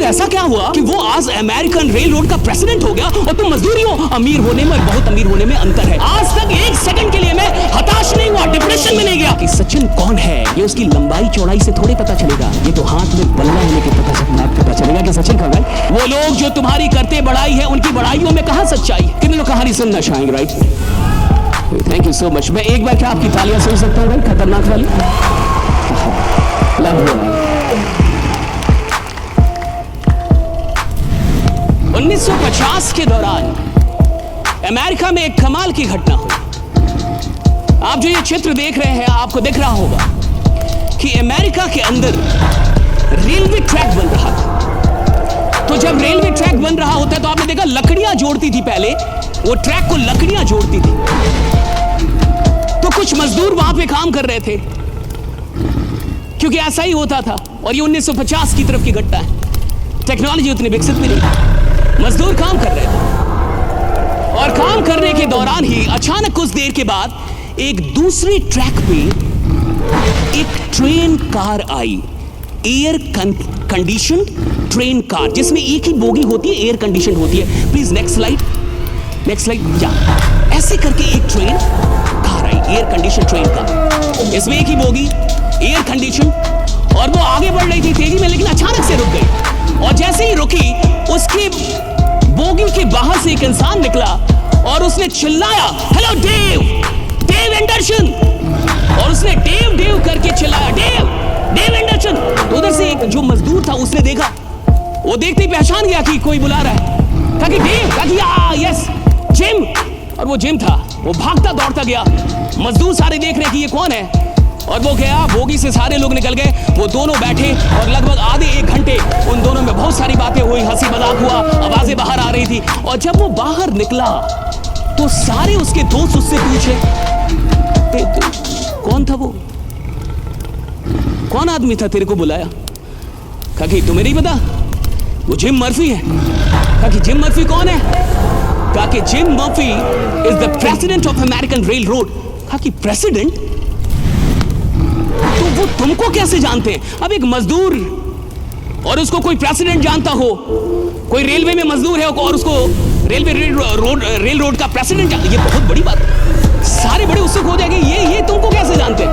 ऐसा क्या हुआ कि वो आज अमेरिकन रेल रोड का प्रेसिडेंट हो गया और तुम मजदूर ही हो? अमीर होने में और बहुत अमीर होने में अंतर है। आज तक एक सेकंड के लिए मैं हताश नहीं हुआ, डिप्रेशन में नहीं गया। कि सचिन कौन है ये उसकी लंबाई चौड़ाई से थोड़े पता चलेगा, ये तो हाथ में बल्ला होने के पता चलेगा कि सचिन कौन है। वो लोग जो तुम्हारी करते बड़ाई है, उनकी बड़ाइयों में कहां सच्चाई? कितने लोग कहानी सुनना चाहेंगे? Right, thank you so much. मैं एक बार क्या आपकी तालियां सुन सकता हूँ भाई, खतरनाक वाली? Love you. 1950 के दौरान अमेरिका में एक कमाल की घटना हुई। आप जो ये चित्र देख रहे हैं, आपको दिख रहा होगा कि अमेरिका के अंदर रेलवे ट्रैक बन रहा था। तो जब रेलवे ट्रैक बन रहा होता है तो आपने देखा लकड़ियां जोड़ती थी, पहले वो ट्रैक को लकड़ियां जोड़ती थी। तो कुछ मजदूर वहां पे काम कर रहे थे, क्योंकि ऐसा ही होता था। और ये 1950 की तरफ की घटना है, टेक्नोलॉजी उतनी विकसित भी नहीं। मजदूर काम कर रहे थे और काम करने के दौरान ही अचानक कुछ देर के बाद एक दूसरी ट्रैक पे एक ट्रेन कार आई, एयर कंडीशन ट्रेन कार, जिसमें एक ही बोगी होती है, एयर कंडीशन होती है। Please next slide. या ऐसे करके एक ट्रेन कार आई, एयर कंडीशन ट्रेन कार, इसमें एक ही बोगी, एयर कंडीशन, और वो आगे बढ़ रही थी तेजी में, लेकिन अचानक से रुक गई। और जैसे ही रुकी, उसके बोगी के बाहर से एक इंसान निकला और उसने चिल्लाया, हेलो डेव एंडरसन। और उसने डेव करके चिल्लाया, डेव एंडरसन। तो उधर से एक जो मजदूर था उसने देखा, वो देखते ही पहचान गया कि कोई बुला रहा है। कहा कि डेव, कहा कि यस जिम। और वो जिम था। वो भागता दौड़ता गया, मजदूर सारे देख रहे कि ये कौन है, और वो गया, बोगी से सारे लोग निकल गए, वो दोनों बैठे और लगभग आधे एक घंटे उन दोनों में बहुत सारी बातें हुई, हंसी मजाक हुआ, आवाजें बाहर आ रही थी। और जब वो बाहर निकला तो सारे उसके दोस्त उससे पूछे, कौन था वो, कौन आदमी था तेरे को बुलाया? कहा कि तुम्हें नहीं पता, वो जिम मर्फी है। कहा कि जिम मर्फी कौन है? कहा कि gym Murphy is the president of American rail road. कहा कि प्रेसिडेंट? तो वो तुमको कैसे जानते हैं? अब एक मजदूर और उसको कोई प्रेसिडेंट जानता हो, कोई रेलवे में मजदूर है और उसको रेल रोड का प्रेसिडेंट, ये बहुत बड़ी बात है। सारे बड़े उत्सुक हो जाएंगे, ये तुमको कैसे जानते हैं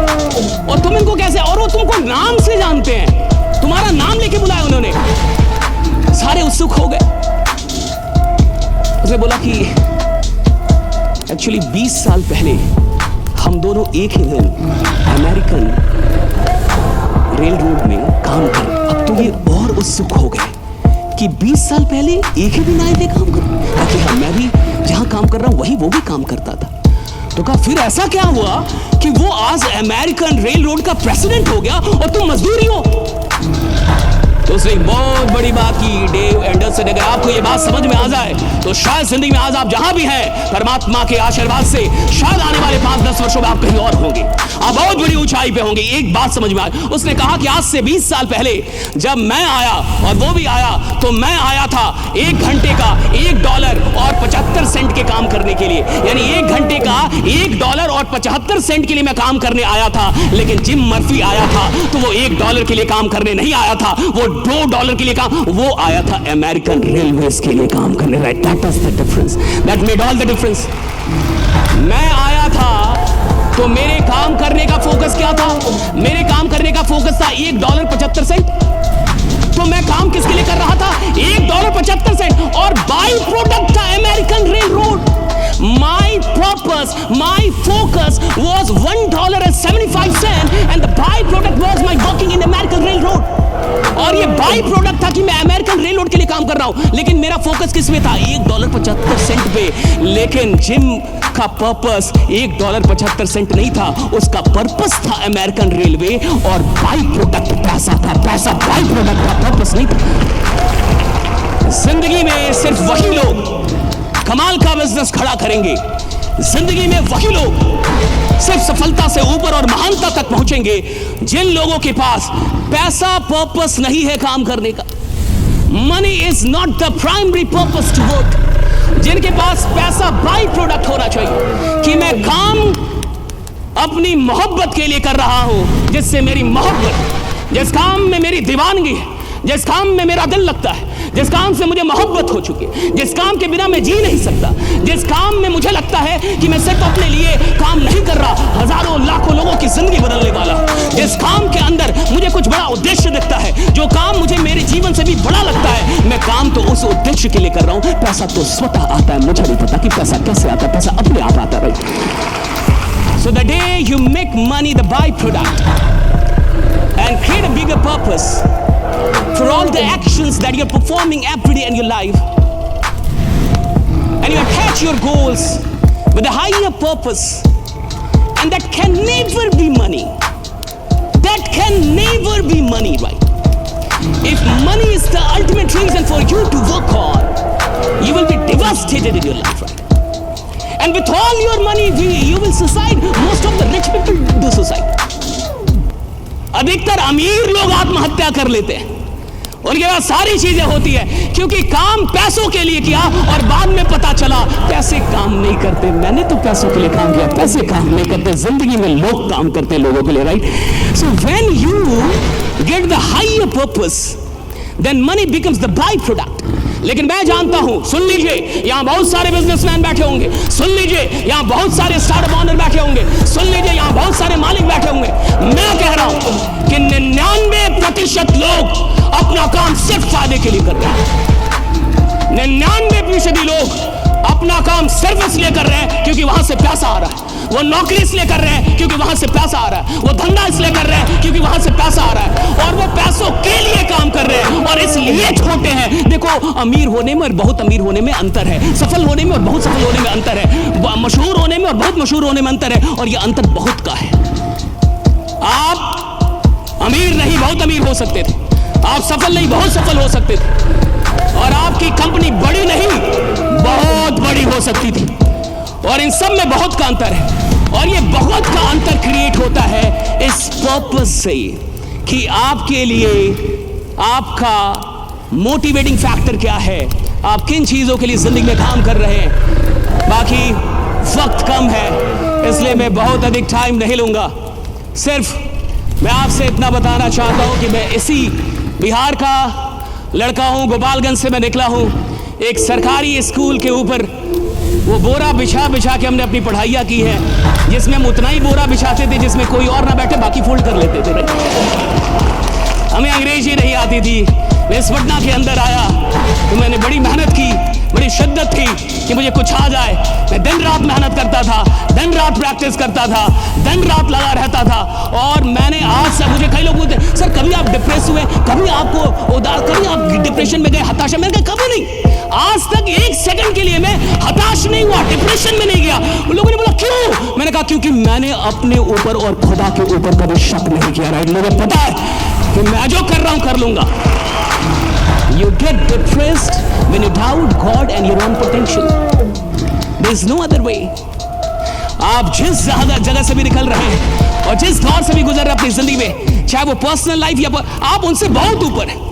और तुम इनको कैसे, और वो तुमको नाम से जानते हैं, तुम्हारा नाम लेके बुलाया उन्होंने। सारे उत्सुक हो गए। उसने बोला कि एक्चुअली 20 साल पहले हम दोनों एक ही दिन अमेरिकन रेल रोड में काम कर। अब तो ये और उत्सुक हो गए कि 20 साल पहले एक ही दिन आए थे काम करने। ताकि हाँ, मैं भी जहां काम कर रहा हूं वही वो भी काम करता था। तो कहा फिर ऐसा क्या हुआ कि वो आज अमेरिकन रेल रोड का प्रेसिडेंट हो गया और तुम मजदूर ही हो? तो उसने एक बहुत बड़ी बात की, डेव एंडरसन। अगर आपको ये बात समझ में आ जाए तो शायद जिंदगी में आज आप जहां भी हैं, परमात्मा के आशीर्वाद से शायद आने वाले 5-10 वर्षों में आप कहीं और होंगे, आप बहुत बड़ी ऊंचाई पे होंगे। एक बात समझ में आई, उसने कहा कि आज से 20 साल पहले जब मैं आया और वो भी आया, तो मैं आया था 1 घंटे का $1.75 के काम करने के लिए। यानी 1 घंटे का $1.75 के लिए मैं काम करने आया था। लेकिन जिम मर्फी आया था तो वो $1 के लिए काम करने नहीं आया था, वो $2 के लिए काम, वो आया था अमेरिकन रेलवेज के लिए काम करने। Right, that was the difference, that made all the difference. मैं आया था तो मेरे काम करने का फोकस क्या था? मेरे काम करने का फोकस था $1.75। तो मैं काम किसके लिए कर रहा था? $1.75, और बाई प्रोडक्ट था American rail road. My purpose, my focus was $1.75 and the byproduct was my working in American Railroad. और ये बाई प्रोडक्ट था कि मैं अमेरिकन रेल रोड के लिए काम कर रहा हूं, लेकिन मेरा फोकस किस पे था? $1.75 पे। लेकिन जिम का पर्पस $1.75 नहीं था, उसका पर्पस था अमेरिकन रेलवे, और बाई प्रोडक्ट पैसा था। पैसा बाई प्रोडक्ट था, पर्पस नहीं था। जिंदगी में सिर्फ वही लोग कमाल का बिजनेस खड़ा करेंगे, जिंदगी में वही लोग सिर्फ सफलता से ऊपर और महानता तक पहुंचेंगे जिन लोगों के पास पैसा पर्पस नहीं है काम करने का। Money is not the primary purpose to work. जिनके पास पैसा बाई प्रोडक्ट होना चाहिए कि मैं काम अपनी मोहब्बत के लिए कर रहा हूं, जिससे मेरी मोहब्बत, जिस काम में मेरी दीवानगी है, जिस काम में मेरा दिल लगता है, जिस काम से मुझे मोहब्बत हो चुकी है, जिस काम के बिना मैं जी नहीं सकता, जिस काम में मुझे लगता है कि मैं सिर्फ अपने लिए काम नहीं कर रहा, हजारों लाखों लोगों की जिंदगी बदलने वाला, जिस काम के अंदर मुझे कुछ बड़ा उद्देश्य दिखता है, जो काम मुझे मेरे जीवन से भी बड़ा लगता है, मैं काम तो उस उद्देश्य के लिए कर रहा हूं। पैसा तो स्वतः आता है, मुझे नहीं पता कि पैसा कैसे आता है, पैसा अपने आप आता है। So the day you make money, the byproduct, and create a bigger purpose for all the actions that you're performing every day in your life, and you attach your goals with a higher purpose, and that can never be money. That can never be money, right? If money is the ultimate reason for you to work on, you will be devastated in your life, right? And with all your money, you will suicide. Most of the rich people do suicide. अधिकतर अमीर लोग आत्महत्या कर लेते हैं, उनके पास सारी चीजें होती है, क्योंकि काम पैसों के लिए किया और बाद में पता चला पैसे काम नहीं करते। मैंने तो पैसों के लिए काम किया, पैसे काम नहीं करते। जिंदगी में लोग काम करते हैं लोगों के लिए, right? So when you get the higher purpose, then money becomes the byproduct. लेकिन मैं जानता हूं, सुन लीजिए, यहां बहुत सारे बिजनेसमैन बैठे होंगे, सुन लीजिए, यहां बहुत सारे स्टार्टअप ओनर बैठे होंगे, सुन लीजिए, यहां बहुत सारे मालिक बैठे होंगे। मैं कह रहा हूं कि 99% लोग अपना काम सिर्फ फायदे के लिए कर रहे हैं। 99% लोग अपना काम सिर्फ इसलिए कर रहे हैं क्योंकि वहां से पैसा आ रहा है। वो नौकरी इसलिए कर रहे हैं क्योंकि वहां से पैसा आ रहा है। वो धंधा इसलिए कर रहे हैं क्योंकि वहां से पैसा आ रहा है, और वो पैसों के लिए काम कर रहे हैं और इसलिए छोटे हैं। देखो, अमीर होने में और बहुत अमीर होने में अंतर है, सफल होने में और बहुत सफल होने में अंतर है, मशहूर होने में और बहुत मशहूर होने में अंतर है, और ये अंतर बहुत का है। आप अमीर नहीं बहुत अमीर हो सकते थे, आप सफल नहीं बहुत सफल हो सकते थे, और आपकी कंपनी बड़ी नहीं बहुत बड़ी हो सकती थी, और इन सब में बहुत का अंतर है। और ये बहुत का अंतर क्रिएट होता है इस पर्पस से कि आपके लिए आपका मोटिवेटिंग फैक्टर क्या है, आप किन चीजों के लिए जिंदगी में काम कर रहे हैं। बाकी वक्त कम है, इसलिए मैं बहुत अधिक टाइम नहीं लूंगा। सिर्फ मैं आपसे इतना बताना चाहता हूं कि मैं इसी बिहार का लड़का हूं, गोपालगंज से मैं निकला हूं। एक सरकारी स्कूल के ऊपर वो बोरा बिछा बिछा के हमने अपनी पढ़ाइयाँ की है, जिसमें हम उतना ही बोरा बिछाते थे जिसमें कोई और ना बैठे, बाकी फोल्ड कर लेते थे। हमें अंग्रेजी नहीं आती थी। मैं इस पटना के अंदर आया तो मैंने बड़ी मेहनत की, बड़ी शिद्दत थी कि मुझे कुछ आ जाए। मैं दिन रात मेहनत करता था, दिन रात प्रैक्टिस करता था, दिन रात लगा रहता था, और मैंने आज से, मुझे कई लोग बोलते सर कभी आप डिप्रेस हुए, कभी आपको उदास, कभी आप डिप्रेशन में गए, हताशा में गए? कभी नहीं। आज तक एक सेकंड के लिए मैं हताश नहीं हुआ, डिप्रेशन में नहीं गया। उन लोगों ने बोला क्यों? मैंने कहा क्योंकि मैंने अपने ऊपर और खुदा के ऊपर कभी शक नहीं किया। राइट? मुझे पता है कि मैं जो कर रहा हूं कर लूंगा। You get depressed when you doubt God and your own potential. There is no other way. आप जिस जगह से भी निकल रहे हैं और जिस दौर से भी गुजर रहे हैं अपनी जिंदगी में, चाहे वो पर्सनल लाइफ या आप उनसे बहुत ऊपर हैं,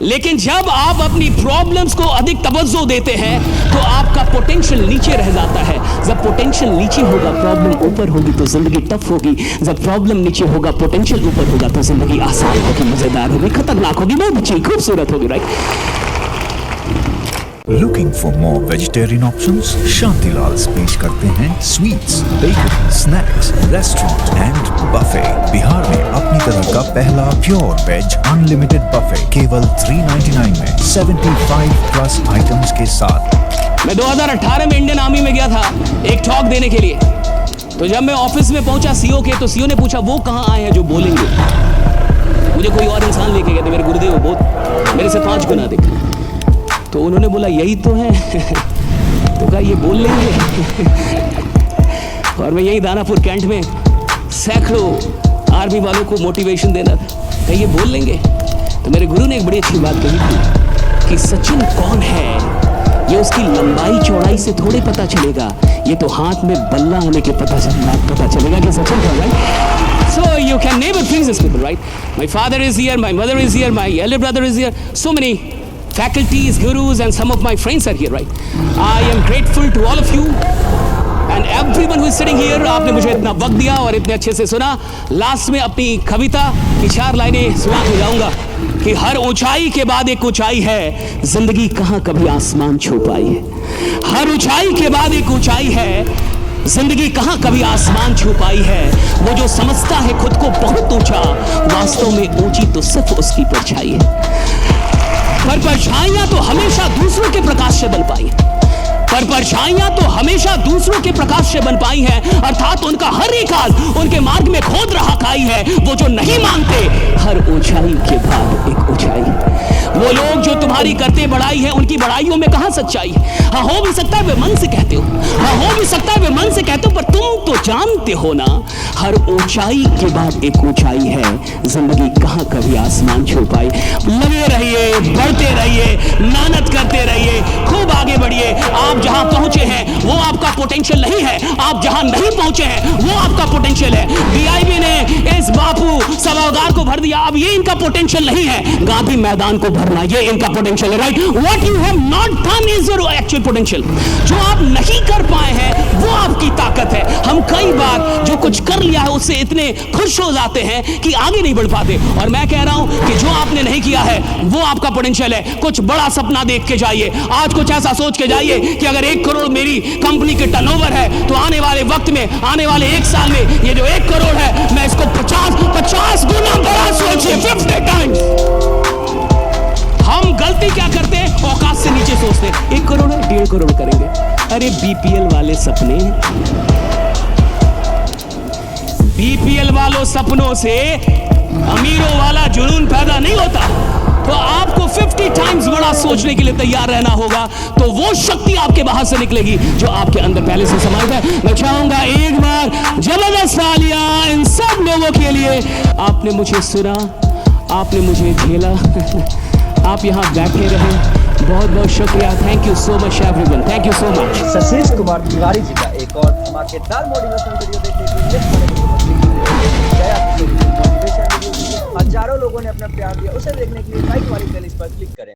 लेकिन जब आप अपनी प्रॉब्लम्स को अधिक तवज्जो देते हैं तो आपका पोटेंशियल नीचे रह जाता है। जब पोटेंशियल नीचे होगा प्रॉब्लम ऊपर होगी तो जिंदगी टफ होगी। जब प्रॉब्लम नीचे होगा पोटेंशियल ऊपर होगा तो जिंदगी आसान होगी, मजेदार होगी, खतरनाक होगी, बहुत अच्छी खूबसूरत होगी। Right? Looking for more vegetarian options? Shantilal पेश करते हैं sweets, bakery, snacks, restaurant and buffet. Bihar में अपनी तरह का पहला प्योर वेज अनलिमिटेड बफे केवल 399 में 75 प्लस आइटम्स के साथ। मैं 2018 में इंडियन आर्मी में गया था एक टॉक देने के लिए। तो जब मैं ऑफिस में पहुंचा सीओ के, तो सीओ ने पूछा वो कहाँ आए हैं जो बोलेंगे। मुझे कोई और इंसान लेके गए थे, मेरे गुरुदेव बहुत मेरे से 5 गुना अधिक। तो उन्होंने बोला यही तो है तो कहा ये बोल लेंगे और मैं यही दानापुर कैंट में सैकड़ों आर्मी वालों को मोटिवेशन देना था, कहा ये बोल लेंगे। तो मेरे गुरु ने एक बड़ी अच्छी बात कही थी कि सचिन कौन है ये उसकी लंबाई चौड़ाई से थोड़े पता चलेगा, ये तो हाथ में बल्ला होने के पता चलेगा कि सचिन कौन है। So you can never please these people, right? My father is here, my mother is here, my elder brother is here, so many faculties, gurus, and some of my friends are here, right? I am grateful to all of you, and everyone who is sitting here, आपने मुझे इतना वक्त दिया और इतने अच्छे से सुना। लास्ट में अपनी कविता की 4 लाइनें सुना के जाऊंगा कि हर ऊंचाई के बाद एक ऊंचाई है, जिंदगी कहां कभी आसमान छू पाई है। हर ऊंचाई के बाद एक ऊंचाई है, जिंदगी कहां कभी आसमान छू पाई है। वो जो समझता है खुद को बहुत ऊंचा, वास्तव में ऊंची तो सिर्फ उसकी परछाई है। पर परछाइयां तो हमेशा दूसरों के प्रकाश से बन पाई है। पर परछाइयां तो हमेशा दूसरों के प्रकाश से बन पाई हैं, अर्थात उनका हर एक हाल उनके मार्ग में खोद रहा खाई है। वो जो नहीं मानते, हर ऊंचाई के बाद एक ऊंचाई है। वो लोग जो तुम्हारी करते बड़ाई है, उनकी बड़ाइयों में कहां सच्चाई है। हाँ, हो भी सकता है वे मन से कहते हो, हाँ हो भी सकता है वे मन से कहते हो, पर तुम तो जानते हो ना, हर ऊंचाई के बाद एक ऊंचाई है, जिंदगी कहां कभी आसमान छू पाई। लगे रहिए, बढ़ते रहिए, मेहनत करते रहिए, खूब आगे बढ़िए। आप जहां पहुंचे हैं वो आपका पोटेंशियल नहीं है, आप जहां नहीं पहुंचे हैं वो आपका पोटेंशियल है। बीआईबी ने इस बापू सभागार को भर दिया, अब ये इनका पोटेंशियल नहीं है। गांधी मैदान को भरना ये इनका पोटेंशियल है, right. What you have not done is your actual potential. जो आप नहीं कर पाए हैं वो आपकी ताकत है। हम कई बार जो कुछ कर लिया है उससे इतने खुश हो जाते हैं कि आगे नहीं बढ़ पाते। और मैं कह रहा हूं कि जो आपने नहीं किया है वो आपका पोटेंशियल है। कुछ बड़ा सपना देख के जाइए, आज कुछ ऐसा सोच के जाइए कि अगर 1 करोड़ मेरी कंपनी के टर्नओवर है तो आने वाले वक्त में, आने वाले 1 साल में ये जो 1 करोड़ है मैं इसको 50 गुना बड़ा सोचिए, 50 टाइम्स। हम गलती क्या करते हैं, औकात से नीचे सोचते हैं। 1 करोड़ है, 1.5 करोड़ करेंगे। अरे बीपीएल वाले सपने, बीपीएल वालों सपनों से अमीरों वाला जुनून पैदा नहीं होता। तो आपको 50 टाइम्स बड़ा सोचने के लिए तैयार रहना होगा, तो वो शक्ति आपके बाहर से निकलेगी जो आपके अंदर पहले से समाहित है। मैं चाहूंगा एक बार जबरदस्त तालियां इन सब लोगों के लिए। आपने मुझे सुना, आपने मुझे झेला, आप यहाँ बैठे रहे, बहुत बहुत शुक्रिया। Thank you so much everyone, thank you so much. Sashish Kumar Tiwari ji का एक और धमाकेदार मोटिवेशनल वीडियो देखने के लिए हजारों लोगों ने अपना प्यार दिया, उसे देखने के लिए लाइक वाली प्लेलिस्ट पर क्लिक करें।